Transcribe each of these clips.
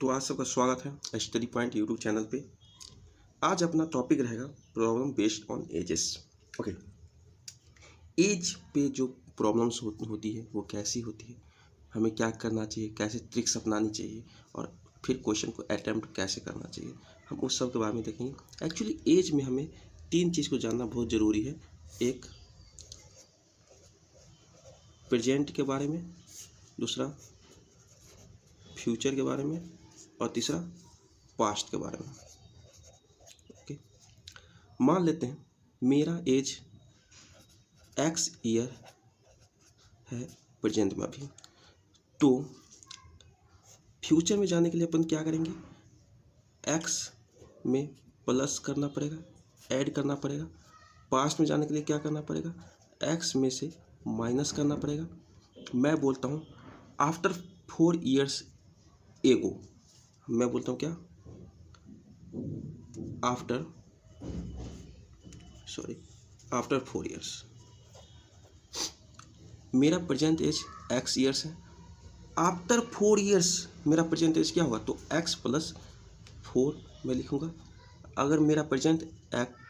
तो आज सबका स्वागत है स्टडी पॉइंट यूट्यूब चैनल पे। आज अपना टॉपिक रहेगा problem based on ages. Okay, age पे जो प्रॉब्लम्स होती है वो कैसी होती है, हमें क्या करना चाहिए, कैसे ट्रिक्स अपनानी चाहिए और फिर क्वेश्चन को अटैम्प्ट कैसे करना चाहिए, हम उस सब के बारे में देखेंगे। एक्चुअली एज में हमें तीन चीज़ को जानना बहुत ज़रूरी है। एक प्रेजेंट के बारे में, दूसरा फ्यूचर के बारे में और तीसरा पास्ट के बारे में। ओके, मान लेते हैं मेरा एज एक्स ईयर है प्रेजेंट में अभी, तो फ्यूचर में जाने के लिए अपन क्या करेंगे, एक्स में प्लस करना पड़ेगा, ऐड करना पड़ेगा। पास्ट में जाने के लिए क्या करना पड़ेगा, एक्स में से माइनस करना पड़ेगा। मैं बोलता हूँ आफ्टर 4 ईयर्स एगो, मैं बोलता हूँ क्या, आफ्टर 4 ईयर्स मेरा प्रेजेंट एज एक्स ईयर्स है। आफ्टर 4 ईयर्स मेरा प्रेजेंट एज क्या होगा, तो एक्स प्लस 4 मैं लिखूँगा। अगर मेरा प्रेजेंट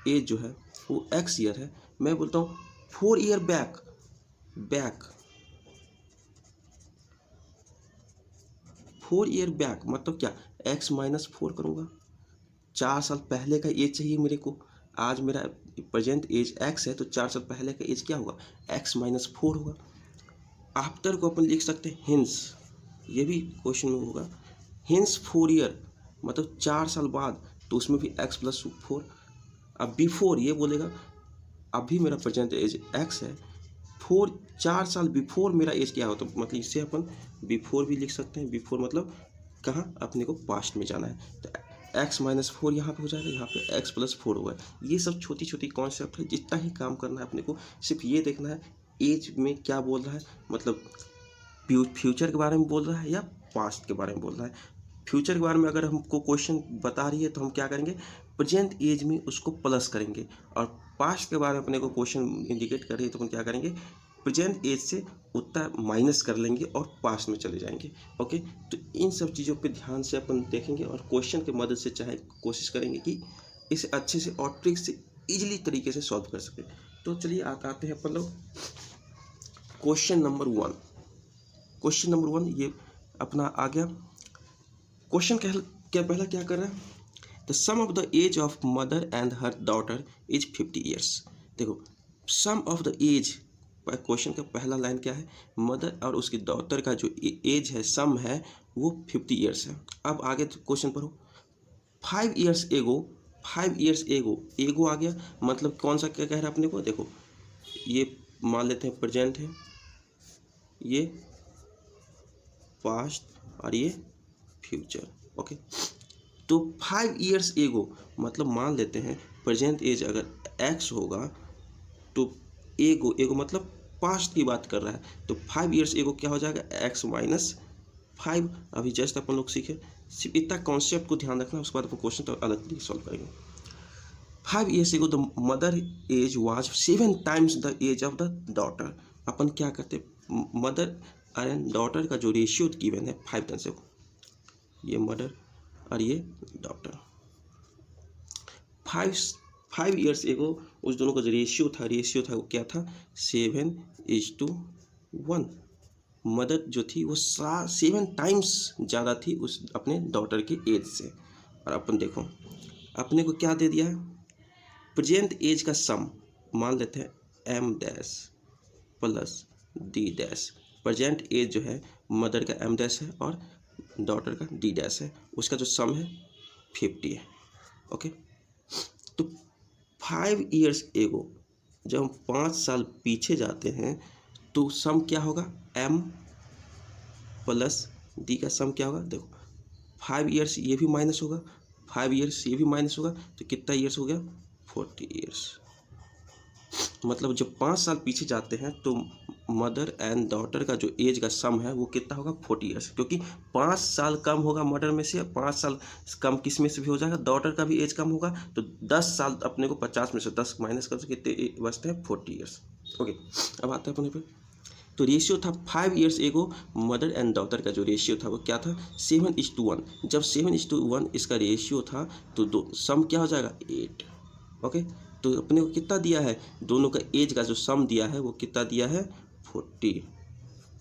एज जो है वो एक्स ईयर है, मैं बोलता हूँ 4 ईयर बैक 4 ईयर बैक मतलब क्या, एक्स माइनस 4 करूँगा। 4 साल पहले का एज चाहिए मेरे को। आज मेरा प्रेजेंट एज एक्स है तो 4 साल पहले का एज क्या होगा, एक्स माइनस 4 होगा। आफ्टर को अपन लिख सकते हैं हिंस, ये भी क्वेश्चन में होगा। हिंस 4 ईयर मतलब 4 साल बाद, तो उसमें भी एक्स प्लस 4। अब बिफोर ये बोलेगा अभी मेरा प्रेजेंट एज एक्स है, 4 साल बिफोर मेरा एज क्या हो, तो मतलब इससे अपन बिफोर भी लिख सकते हैं। बिफोर मतलब कहाँ, अपने को पास्ट में जाना है, तो एक्स माइनस 4 यहाँ पे हो जाएगा, यहाँ पे एक्स प्लस 4 होगा। ये सब छोटी छोटी कॉन्सेप्ट है, जितना ही काम करना है अपने को सिर्फ ये देखना है एज में क्या बोल रहा है, मतलब फ्यूचर के बारे में बोल रहा है या पास्ट के बारे में बोल रहा है। फ्यूचर के बारे में अगर हमको क्वेश्चन बता रही है तो हम क्या करेंगे, प्रेजेंट एज में उसको प्लस करेंगे, और पास्ट के बारे में अपने को क्वेश्चन इंडिकेट कर रही है तो हम क्या करेंगे, प्रेजेंट एज से उतना माइनस कर लेंगे और पास्ट में चले जाएंगे। ओके, तो इन सब चीज़ों पे ध्यान से अपन देखेंगे और क्वेश्चन की मदद से चाहे कोशिश करेंगे कि इसे अच्छे से और ट्रिक से ईजिली तरीके से सॉल्व कर सकें। तो चलिए आते हैं अपन लोग क्वेश्चन नंबर 1। क्वेश्चन नंबर 1 ये अपना आ गया। क्वेश्चन क्या पहला क्या कर रहा है, the sum of the age of mother and her daughter is 50 years. देखो sum of the age, question का पहला लाइन क्या है, मदर और उसकी डॉटर का जो एज है सम है वो 50 ईयर्स है। अब आगे क्वेश्चन पढ़ो, 5 ईयर्स एगो, 5 ईयर्स एगो आ गया, मतलब कौन सा क्या कह रहा है अपने को, देखो ये मान लेते हैं प्रेजेंट है, ये पास्ट और ये फ्यूचर। ओके, तो 5 ईयर्स एगो मतलब मान लेते हैं प्रेजेंट एज अगर एक्स होगा तो एगो मतलब पास्ट की बात कर रहा है, तो 5 ईयर्स एगो क्या हो जाएगा, एक्स माइनस 5। अभी जस्ट अपन लोग सीखे, सिर्फ इतना कॉन्सेप्ट को ध्यान रखना, उसके बाद अपन क्वेश्चन तो अलग तरीके सॉल्व करेंगे। 5 years ago the mother age was 7 times the age of the daughter. अपन क्या करते, मदर एंड डॉटर का जो रेशियो गिवन है 5 टाइम्स, ये मदर और ये डॉटर। 5 ईयर्स एगो उस दोनों का जो रेशियो था वो क्या था, 7:1। मदर जो थी वो 7 टाइम्स ज़्यादा थी उस अपने डॉटर के एज से। और अपन देखो अपने को क्या दे दिया है, प्रेजेंट एज का सम मान लेते हैं M dash plus D dash. Present age जो है मदर का एम डैश है और डॉटर का डी डैश है, उसका जो सम है 50 है। ओके, तो 5 ईयर्स एगो जब हम 5 साल पीछे जाते हैं तो सम क्या होगा, एम प्लस डी का सम क्या होगा, देखो 5 ईयर्स ये भी माइनस होगा, 5 ईयर्स ये भी माइनस होगा, तो कितना ईयर्स हो गया, 40 ईयर्स। मतलब जब 5 साल पीछे जाते हैं तो मदर एंड डॉटर का जो एज का सम है वो कितना होगा, 40 ईयर्स, क्योंकि 5 साल कम होगा मदर में से, 5 साल कम किस में से भी हो जाएगा, डॉटर का भी एज कम होगा, तो 10 साल अपने को 50 में से 10 माइनस कर, कितने बचते हैं, 40 ईयर्स। ओके, अब आते हैं अपने पे तो रेशियो था 5 ईयर्स एगो, मदर एंड डॉटर का जो रेशियो था वो क्या था 7:1। जब 7:1 इसका रेशियो था तो दो सम क्या हो जाएगा 8। ओके, तो अपने को कितना दिया है, दोनों का एज का जो सम दिया है वो कितना दिया है 40।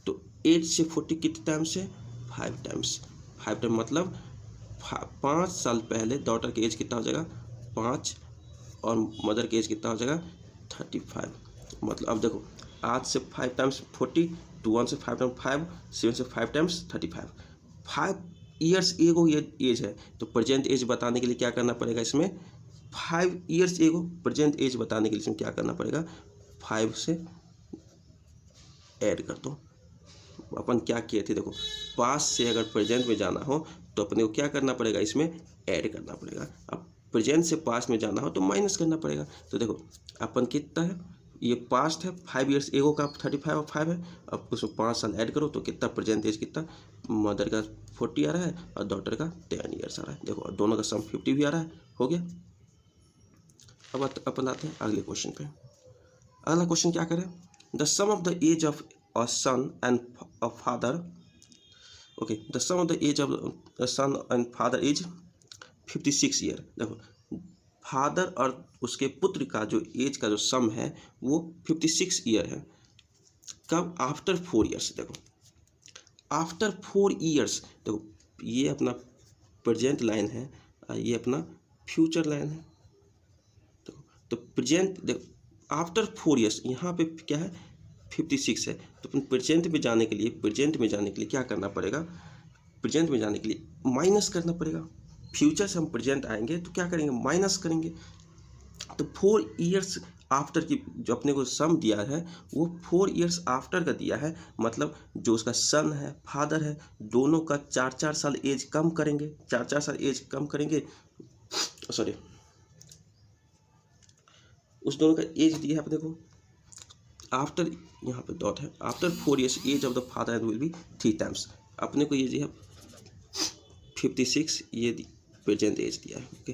तो 8 से 40 कितने टाइम्स है 5 टाइम्स। 5 टाइम मतलब 5 साल पहले डॉटर की एज कितना हो जाएगा 5 और मदर की एज कितना हो जाएगा 35। मतलब अब देखो आज से 5 टाइम्स 40, टू 1 से 5 टाइम्स 5, 7 से 5 टाइम्स 35। 5 ईयर्स एगो ये एज है, तो प्रेजेंट एज बताने के लिए क्या करना पड़ेगा इसमें 5 ईयर्स एगो प्रेजेंट एज बताने के लिए इसमें क्या करना पड़ेगा 5 से ऐड कर दो। अपन क्या किए थे देखो, पास से अगर प्रेजेंट में जाना हो तो अपने को क्या करना पड़ेगा इसमें ऐड करना पड़ेगा। अब प्रेजेंट से पास्ट में जाना हो तो माइनस करना पड़ेगा। तो देखो अपन कितना है, ये पास्ट है 5 ईयर्स एगो का 35 और 5 है। अब उसमें 5 साल ऐड करो तो कितना प्रेजेंट एज कितना, मदर का 40 आ रहा है और डॉटर का 10 ईयर्स आ रहा है। देखो दोनों का सम 50 भी आ रहा है, हो गया। अब अपन आते हैं अगले क्वेश्चन पे। अगला क्वेश्चन क्या करें, the sum of the age of a son and a father, okay, the sum of the age of the son and father is 56 year. देखो फादर और उसके पुत्र का जो एज का जो सम है वो 56 ईयर है। कब, आफ्टर 4 ईयर्स। देखो आफ्टर 4 ईयर्स, देखो ये अपना प्रेजेंट लाइन है और ये अपना फ्यूचर लाइन है। तो प्रेजेंट देखो आफ्टर 4 ईयर्स, यहाँ पे क्या है 56 है, तो अपन प्रेजेंट में जाने के लिए क्या करना पड़ेगा, प्रेजेंट में जाने के लिए माइनस करना पड़ेगा। फ्यूचर से हम प्रेजेंट आएंगे तो क्या करेंगे माइनस करेंगे। तो 4 ईयर्स आफ्टर की जो अपने को सम दिया है वो 4 ईयर्स आफ्टर का दिया है, मतलब जो उसका सन है फादर है दोनों का 4-4 साल एज कम करेंगे, 4-4 साल एज कम करेंगे, सॉरी उस दोनों का एज दिया है अपने को आफ्टर, यहाँ पे डॉट है, after 4 years age of the father will be 3 times. अपने को ये दिया 56, ये प्रेजेंट एज दिया है। ओके,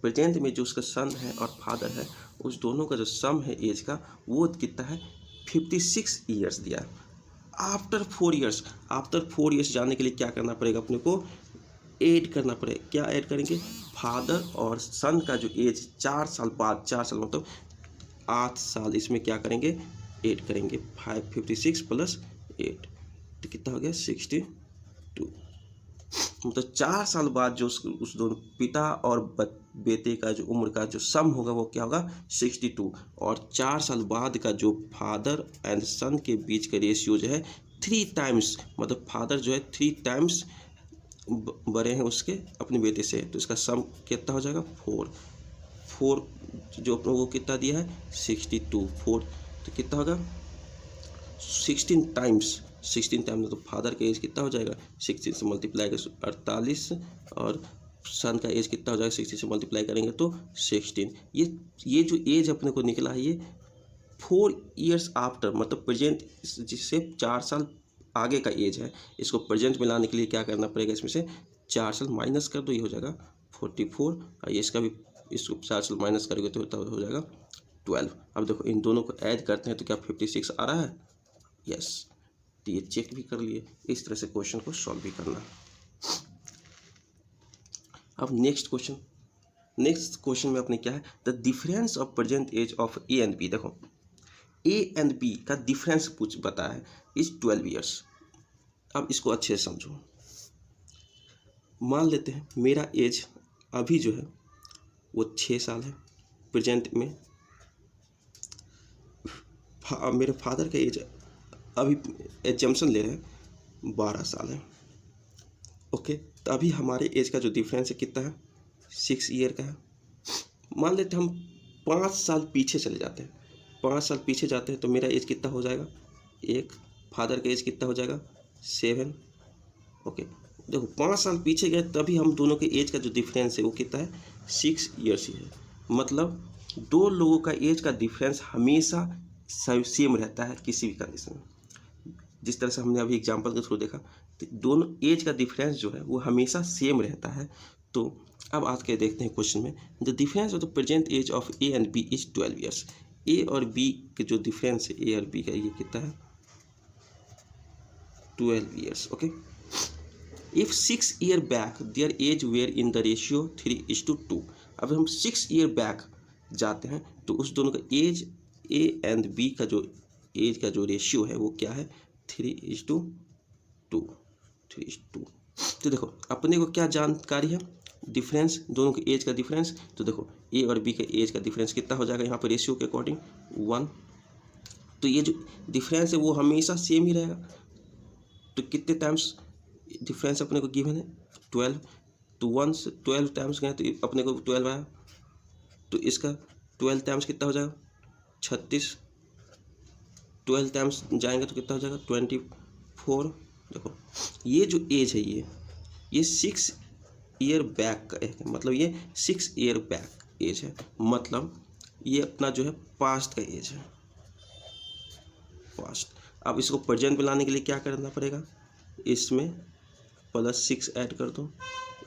प्रेजेंट में जो उसका सन है और फादर है उस दोनों का जो सम है एज का वो कितना है 56 ईयर्स दिया है। आफ्टर 4 ईयर्स, आफ्टर 4 ईयर्स जाने के लिए क्या करना पड़ेगा अपने को ऐड करना पड़ेगा। क्या ऐड करेंगे, फादर और सन का जो एज 4 साल बाद, 4 साल मतलब 8 साल, इसमें क्या करेंगे ऐड करेंगे 56 प्लस 8 तो कितना हो गया 62। मतलब 4 साल बाद जो उस दोनों पिता और बेटे का जो उम्र का जो सम होगा वो क्या होगा 62, और 4 साल बाद का जो फादर एंड सन के बीच का रेशियो जो है 3 टाइम्स, मतलब फादर जो है 3 टाइम्स बड़े हैं उसके अपने बेटे से, तो इसका सम कितना हो जाएगा 4 जो अपने को कितना दिया है 62, 4 तो कितना होगा 16 टाइम्स, 16 टाइम्स तो फादर का एज कितना हो जाएगा 16 से मल्टीप्लाई कर 48 और सन का एज कितना हो जाएगा 60 से मल्टीप्लाई करेंगे तो 16। ये जो एज अपने को निकला है ये 4 ईयर्स आफ्टर, मतलब प्रेजेंट जिससे 4 साल आगे का एज है, इसको प्रेजेंट में लाने के लिए क्या करना पड़ेगा, इसमें से 4 साल माइनस कर दो, ये हो जाएगा 44 और इसका भी इसको 4 साल माइनस करोगे तो हो जाएगा 12। अब देखो इन दोनों को ऐड करते हैं तो क्या 56 आ रहा है, यस, तो ये चेक भी कर लिए। इस तरह से क्वेश्चन को सॉल्व भी करना। अब नेक्स्ट क्वेश्चन में अपने क्या है, the difference of present age of A and B. देखो ए एंड बी का डिफरेंस बताया है इज 12 ईयर्स। अब इसको अच्छे से समझो। मान लेते हैं मेरा एज अभी जो है वो 6 साल है प्रेजेंट में, मेरे फादर का एज अभी एजम्पशन ले रहे हैं 12 साल है। ओके, तो अभी हमारे एज का जो डिफरेंस है कितना है 6 ईयर का है। मान लेते हम 5 साल पीछे चले जाते हैं, 5 साल पीछे जाते हैं तो मेरा एज कितना हो जाएगा 1, फादर का एज कितना हो जाएगा 7। ओके, देखो 5 साल पीछे गए तभी हम दोनों के एज का जो डिफरेंस है वो कितना है 6 ईयर्स ही है। मतलब दो लोगों का एज का डिफरेंस हमेशा सेम रहता है किसी भी कंडीशन में। जिस तरह से हमने अभी एग्जांपल के थ्रू देखा तो दोनों एज का डिफरेंस जो है वो हमेशा सेम रहता है। तो अब आज के देखते हैं क्वेश्चन में, the difference of the present age of A and B is 12 years. A और बी के जो डिफरेंस है ए और बी का ये कितना है 12 years. Okay. If 6 year back their age were in the ratio 3:2, अब हम 6 year back जाते हैं तो उस दोनों का एज ए एंड बी का जो एज का जो रेशियो है वो क्या है 3:2, 3:2। तो देखो अपने को क्या जानकारी है, डिफरेंस दोनों के एज का डिफरेंस। तो देखो ए और बी के एज का डिफरेंस कितना हो जाएगा यहाँ पर रेशियो के अकॉर्डिंग 1। तो ये जो डिफरेंस है वो हमेशा सेम ही रहेगा। तो कितने टाइम्स डिफरेंस अपने को गिवन है 12, तो 1 से 12 टाइम्स गए तो अपने को 12 आया। तो इसका 12 टाइम्स कितना हो जाएगा 36, 12 टाइम्स जाएंगे तो कितना हो जाएगा 24। देखो ये जो एज है ये 6 ईयर बैक का है, मतलब ये 6 ईयर बैक एज है, मतलब ये अपना जो है पास्ट का एज है, पास्ट। अब इसको प्रेजेंट में लाने के लिए क्या करना पड़ेगा, इसमें +6 ऐड कर दो,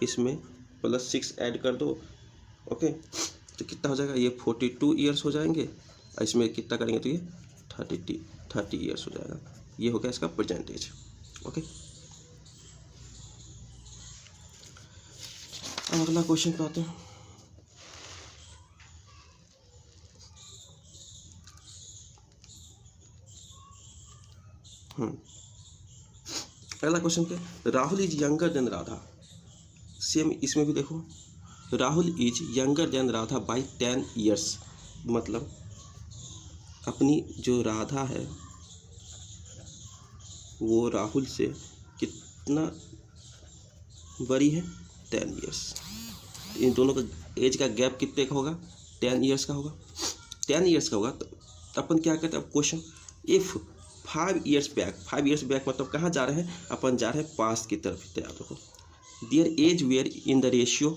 इसमें +6 ऐड कर दो। ओके, तो कितना हो जाएगा, ये 42 ईयर्स हो जाएंगे, और इसमें कितना करेंगे तो ये 30 ईयर्स हो जाएगा। ये हो गया इसका प्रेजेंट एज। ओके, अब अगला क्वेश्चन पे आते हैं। अगला क्वेश्चन पे, Rahul is younger than Radha. Same इसमें भी देखो, Rahul is younger than Radha by 10 years, मतलब अपनी जो राधा है वो राहुल से कितना बड़ी है 10 ईयर्स। इन दोनों का एज का गैप कितने का होगा 10 ईयर्स का होगा, 10 ईयर्स का होगा। तो अपन क्या कहते हैं अब question, if 5 years back, 5 years back मतलब कहाँ जा रहे हैं, अपन जा रहे हैं पास्ट की तरफ। तैयार रखो, their age were in the ratio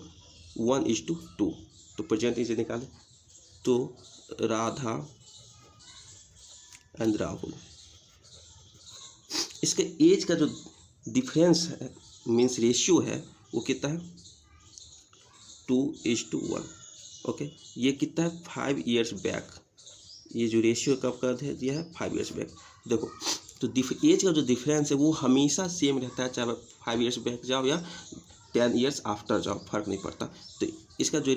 1:2, तो प्रेजेंट एज निकाले तो राधा एंड राहुल, इसके एज का जो डिफरेंस है मीन्स रेशियो है वो कितना है 2:1। ओके, ये कितना है 5 ईयर्स बैक, ये जो रेशियो कब कर दिया है 5 ईयर्स बैक। देखो तो एज का जो डिफरेंस है वो हमेशा सेम रहता है, चाहे 5 ईयर्स बैक जाओ या 10 ईयर्स आफ्टर जाओ, फर्क नहीं पड़ता। तो इसका जो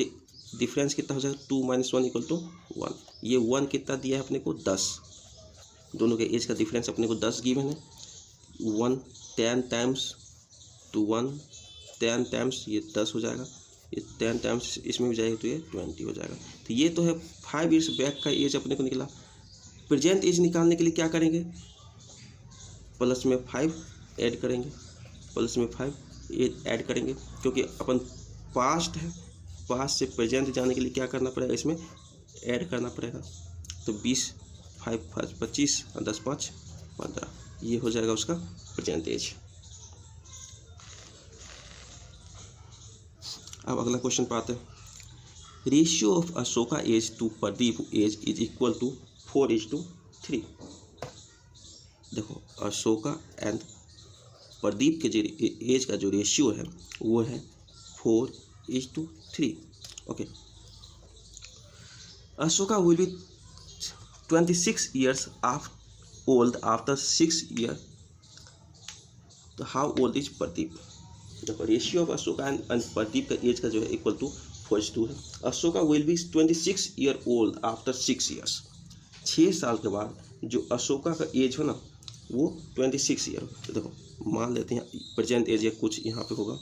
डिफरेंस कितना हो जाएगा 2 - 1 = 1। ये 1 कितना दिया है अपने को 10, दोनों के एज का डिफरेंस अपने को 10 गिवन है। 1 10 टाइम्स तो 1 10 टाइम्स ये 10 हो जाएगा, ये 10 टाइम्स इसमें भी जाएगा तो ये 20 हो जाएगा। तो ये तो है 5 ईयर्स बैक का एज अपने को निकला। प्रेजेंट एज निकालने के लिए क्या करेंगे, प्लस में 5 ऐड करेंगे, प्लस में 5 ऐड करेंगे, क्योंकि अपन पास्ट है, पास्ट से प्रेजेंट जाने के लिए क्या करना पड़ेगा, इसमें ऐड करना पड़ेगा। तो 20 5 5 25 और 10 5 15, ये हो जाएगा उसका प्रेजेंट एज। अब अगला क्वेश्चन पे आते हैं, ratio of Ashoka age to Pradeep age is equal to 4:3। देखो अशोका एंड प्रदीप के जो एज का जो रेशियो है वो है 4:3। Okay, Ashoka will be 26 years old after 6 year, तो हाउ ओल्ड इज प्रदीप। देखो ratio of Ashoka and Pradeep का एज का जो है इक्वल टू 4:2 है। Ashoka will be 26 year old after 6 years, 6 साल के बाद जो अशोका का एज हो ना वो 26 ईयर। तो देखो मान लेते हैं प्रेजेंट एज या कुछ यहाँ पे होगा,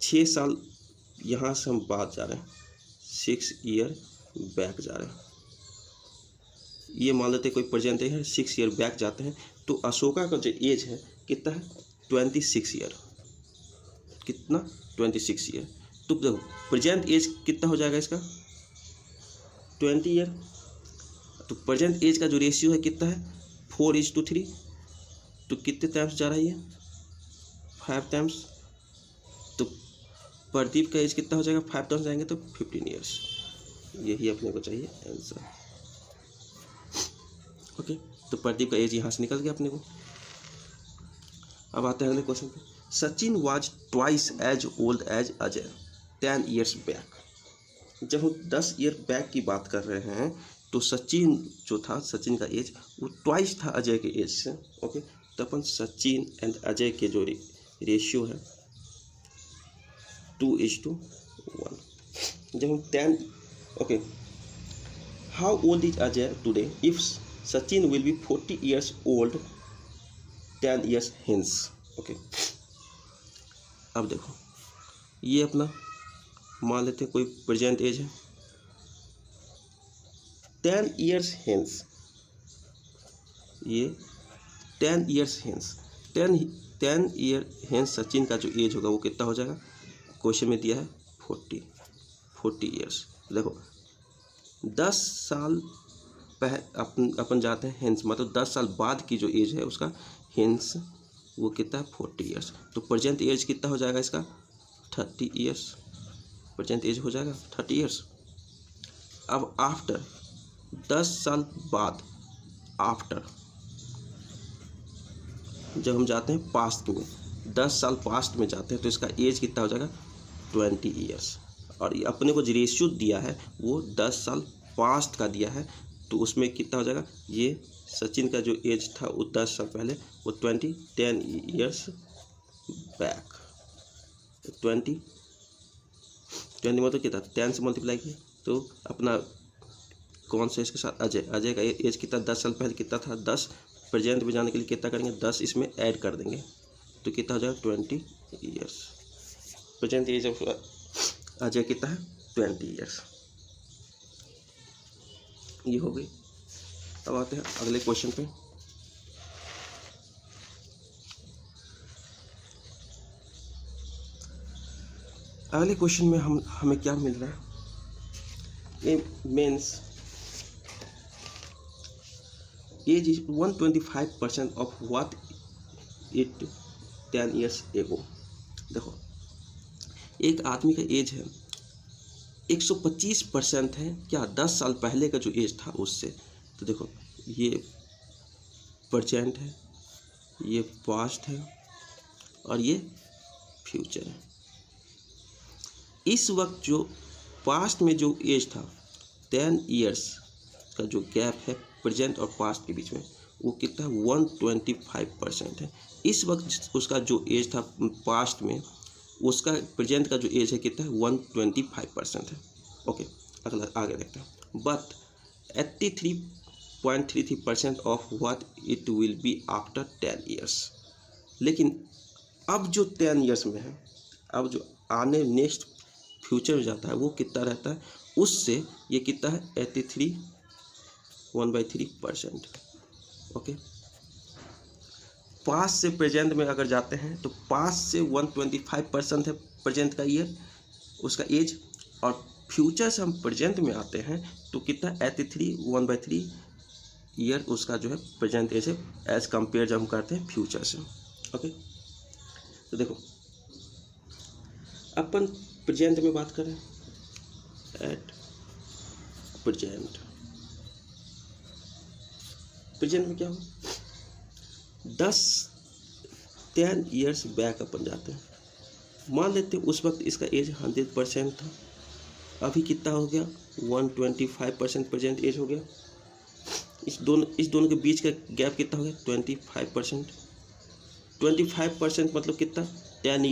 6 साल यहाँ से हम बाद जा रहे हैं, 6 ईयर बैक जा रहे हैं, ये मान लेते हैं कोई प्रेजेंट एज है 6 ईयर बैक जाते हैं। तो अशोका का जो एज है कितना है 26 ईयर, कितना 26 ईयर। तो देखो प्रेजेंट एज कितना हो जाएगा इसका 20 ईयर। तो प्रेजेंट एज का जो रेशियो है कितना है 4:3, तो कितने टाइम्स जा रहा है ये 5 टाइम्स। तो प्रदीप का एज कितना हो जाएगा 5 टाइम्स जाएंगे तो 15 ईयर्स, यही अपने को चाहिए आंसर। ओके, तो प्रदीप का एज यहाँ से निकल गया अपने को। अब आते हैं अगले क्वेश्चन पे, Sachin was twice as old as Ajay 10 years back. जब हम 10 ईयर बैक की बात कर रहे हैं तो सचिन जो था, सचिन का एज वो ट्वाइस था अजय के एज से। ओके, तो अपन सचिन एंड अजय के जो रेशियो है 2:1। जब हम 10 okay, how old is Ajay today if Sachin will be 40 years old 10 years hence। Okay, अब देखो ये अपना मान लेते हैं कोई प्रेजेंट एज है 10 years hence, ये 10 years hence 10 year hence Sachin का जो एज होगा वो कितना हो जाएगा, क्वेश्चन में दिया है 40 years। देखो 10 साल अपन जाते हैं हेंस, मतलब 10 साल बाद की जो एज है उसका हेंस वो कितना है 40 years। तो प्रेजेंट एज कितना हो जाएगा इसका 30 years, प्रेजेंट एज हो जाएगा 30 years। अब आफ्टर 10 साल बाद, आफ्टर जब हम जाते हैं पास्ट में, 10 साल पास्ट में जाते हैं तो इसका एज कितना हो जाएगा 20 years। और ये अपने को जो रेशियो दिया है वो 10 साल पास्ट का दिया है, तो उसमें कितना हो जाएगा, ये सचिन का जो एज था वो 10 साल पहले वो 10 years बैक, 20 मतलब कितना 10 से मल्टीप्लाई किया तो अपना कौन सा इसके साथ अजय का एज कितना 10 साल पहले कितना था 10, प्रेजेंट में जाने के लिए कितना करेंगे 10 इसमें ऐड कर देंगे तो कितना हो जाएगा 20 years। प्रेजेंट एज अजय कितना है 20 years। ये हो गई। अब आते हैं अगले क्वेश्चन पे। अगले क्वेश्चन में हमें क्या मिल रहा है, ये means age is 125% of what it 10 years एगो। देखो एक आदमी का एज है 125% है क्या 10 साल पहले का जो एज था उससे। तो देखो ये प्रेजेंट है, ये पास्ट है और ये फ्यूचर है। इस वक्त जो पास्ट में जो एज था 10 years का जो गैप है प्रेजेंट और पास्ट के बीच में वो कितना 125% है। इस वक्त उसका जो एज था पास्ट में उसका प्रेजेंट का जो एज है कितना है 125% है। ओके, अगला आगे देखते हैं। But 83.33% of what it will be after 10 years। लेकिन अब जो 10 years में है, अब जो आने नेक्स्ट फ्यूचर में जाता है वो कितना रहता है, उससे ये कितना है 83 1/3%। ओके, पास्ट से प्रेजेंट में अगर जाते हैं तो पास्ट से 125% है प्रेजेंट का ईयर उसका एज, और फ्यूचर से हम प्रेजेंट में आते हैं तो कितना 83 1/3 ईयर उसका जो है प्रेजेंट एज है एज कंपेयर जब हम करते हैं फ्यूचर से। ओके, तो देखो अपन प्रेजेंट में बात करें, एट प्रेजेंट में क्या हो 10 years बैक अपन जाते हैं, मान लेते हैं उस वक्त इसका एज 100% था, अभी कितना हो गया 125% प्रेजेंट एज हो गया। इस दोनों के बीच का गैप कितना हो गया 25%। 25% मतलब कितना 10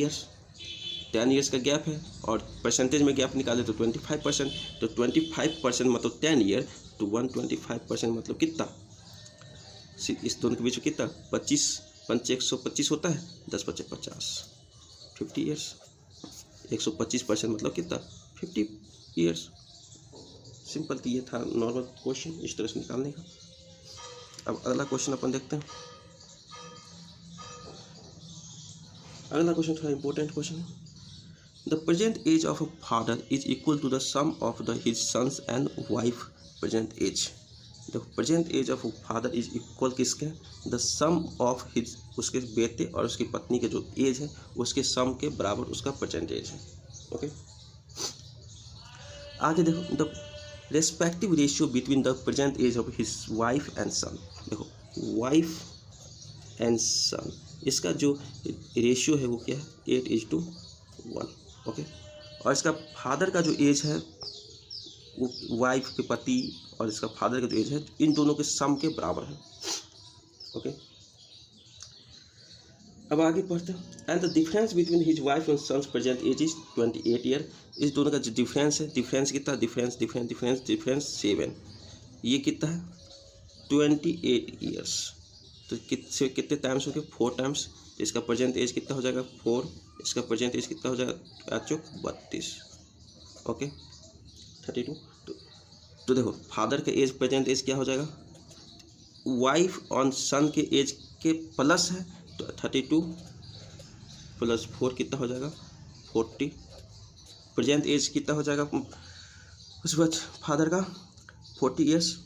years का गैप है, और परसेंटेज में गैप निकाले तो 25%, तो 25% मतलब 10 year तो 125% मतलब कितना, इस दोनों के बीच में कितना 25 125 होता है, 10 × 5 = 50 50 years। 125% मतलब कितना 50 years। सिंपल, तो ये था नॉर्मल क्वेश्चन इस तरह से निकालने का। अब अगला क्वेश्चन अपन देखते हैं। अगला क्वेश्चन थोड़ा इंपॉर्टेंट क्वेश्चन है। The present age of a father is equal to the sum of the his son's and wife present age. देखो present age of father is equal किसके, द सम ऑफ हिज, उसके बेटे और उसकी पत्नी के जो एज है उसके सम के बराबर उसका प्रेजेंट एज है। ओके, आगे देखो the respective ratio between the present age of his wife and son. देखो वाइफ एंड सन इसका जो रेशियो है वो क्या है 8:1। ओके, और इसका फादर का जो एज है वो वाइफ के पति और इसका फादर का जो एज है इन दोनों के सम के बराबर है। ओके, अब आगे पढ़ते हैं। And the difference between his wife and son's present age is 28 year. इस दोनों का जो डिफरेंस है, डिफरेंस कितना, डिफरेंस 7, ये कितना है 28 ईयर्स। तो कितने टाइम्स हो गए, 4 टाइम्स। इसका प्रेजेंट एज कितना हो जाएगा 4, इसका प्रेजेंट एज कितना हो जाएगा 32। ओके 32। तो देखो फादर का एज प्रेजेंट एज क्या हो जाएगा, वाइफ ऑन सन के एज के प्लस है तो 32 प्लस 4 कितना हो जाएगा 40। प्रेजेंट एज कितना हो जाएगा उसके बाद फादर का 40 ईयर्स।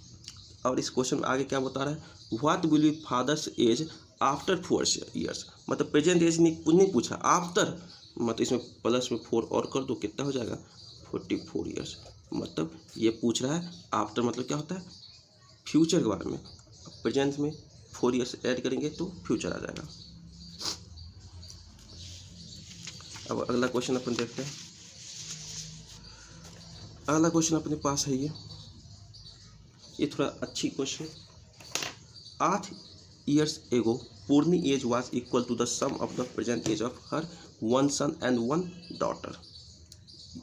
और इस क्वेश्चन में आगे क्या बता रहा है, what will be father's age after 4 years. मतलब प्रेजेंट एज नहीं पूछा, आफ्टर मतलब इसमें प्लस में 4 और कर दो कितना हो जाएगा 44 ईयर्स। मतलब ये पूछ रहा है आफ्टर मतलब क्या होता है फ्यूचर के बारे में। प्रेजेंट में 4 ईयर्स ऐड करेंगे तो फ्यूचर आ जाएगा। अब अगला क्वेश्चन अपन देखते हैं। अगला क्वेश्चन अपने पास है ये थोड़ा अच्छी question. 8 years ago Purni age was equal to the sum of the present age of her 1 son and 1 daughter।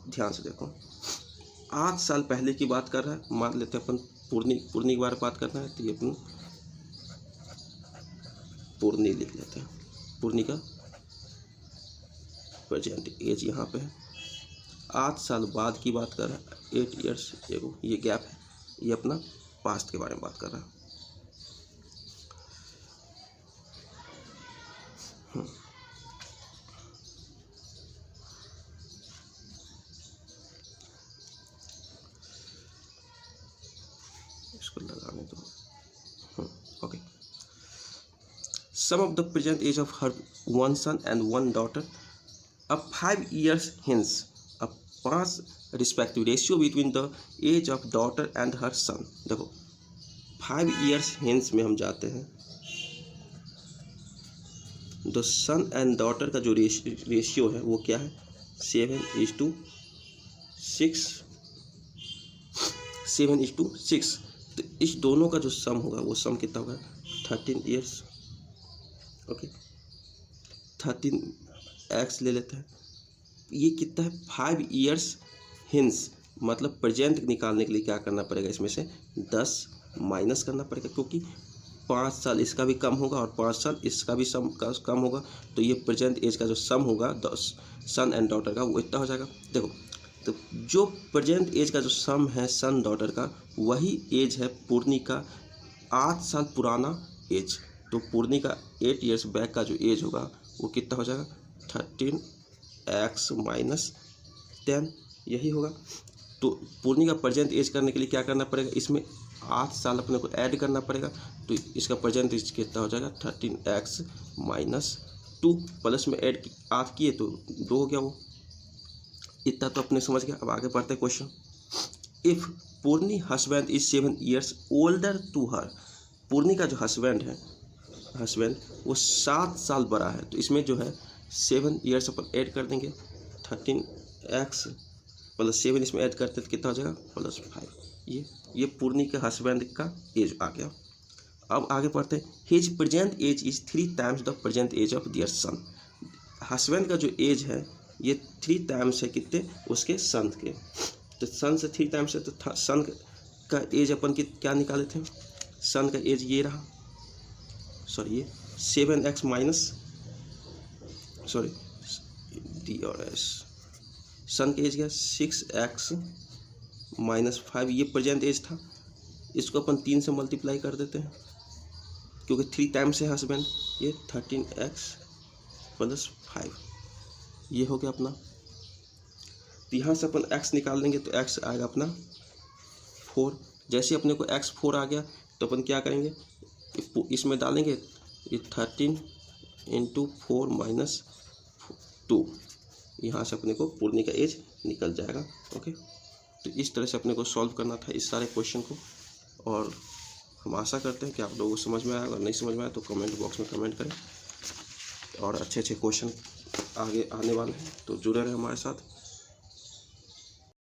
ध्यान से देखो 8 साल पहले की बात कर रहा है, मान लेते हैं अपन पूर्णी की बारे बात करना है तो ये अपन पूर्णी लिख लेते हैं। पूर्णी का प्रेजेंट एज यहाँ पे है, 8 साल बाद की बात कर रहा है 8 years एगो, ये गैप है, ये अपना पास्ट के बारे में बात कर रहा है। इसको लगाने दो। Okay, sum of the present age of her 1 son and 1 daughter अब 5 years hence, अब 5 respective ratio between the age of daughter and her son. देखो 5 years hence में हम जाते हैं, द सन एंड डॉटर का जो रेशियो है वो क्या है 7:6। तो इस दोनों का जो सम होगा वो सम कितना होगा 13 years। ओके 13x ले लेते हैं, ये कितना है 5 years हिंस। मतलब प्रेजेंट निकालने के लिए क्या करना पड़ेगा, इसमें से 10 माइनस करना पड़ेगा, क्योंकि 5 साल इसका भी कम होगा और 5 साल इसका भी सम का कम होगा। तो ये प्रेजेंट एज का जो सम होगा 10 सन एंड डॉटर का वो इतना हो जाएगा। देखो तो जो प्रेजेंट एज का जो सम है सन डॉटर का वही एज है पूर्णी का 8 साल पुराना एज। तो पूर्णी का 8 years बैक का जो एज होगा वो कितना हो जाएगा 13x माइनस 10 यही होगा। तो पूर्णी का प्रेजेंट एज करने के लिए क्या करना पड़ेगा, इसमें 8 साल अपने को ऐड करना पड़ेगा। तो इसका प्रेजेंट एज कितना हो जाएगा 13x माइनस 2 प्लस में ऐड 8 किए तो 2 हो गया, वो इतना तो अपने समझ गया। अब आगे बढ़ते हैं question. If Purni husband is 7 years older to her, Purni का जो हस्बैंड वो 7 साल बड़ा है, तो इसमें जो है 7 years अपन ऐड कर देंगे, 13x प्लस 7 इसमें ऐड करते तो कितना हो जाएगा +5। ये पूर्णी के हस्बैंड का एज आ गया। अब आगे पढ़ते हैं। His present age is 3 times the present age of their son. Husband का जो एज है ये 3 times है कितने उसके सन के। तो सन से 3 times है तो सन का एज अपन की क्या निकाले थे, सन का एज ये रहा, सॉरी ये 7x माइनस डी और एस, सन का एज गया 6x माइनस 5, ये प्रेजेंट एज था। इसको अपन 3 से मल्टीप्लाई कर देते हैं क्योंकि 3 times है हस्बैंड, ये 13x प्लस 5 ये हो गया अपना। तो यहाँ से अपन x निकाल देंगे तो x आएगा अपना 4। जैसे अपने को x 4 आ गया तो अपन क्या करेंगे, इसमें डालेंगे ये 13 × 4 माइनस 2, यहाँ से अपने को पूर्णी का एज निकल जाएगा। ओके, तो इस तरह से अपने को सॉल्व करना था इस सारे क्वेश्चन को, और हम आशा करते हैं कि आप लोगों को समझ में आया। अगर नहीं समझ में आया तो कमेंट बॉक्स में कमेंट करें, और अच्छे क्वेश्चन आगे आने वाले हैं तो जुड़े रहें हमारे साथ।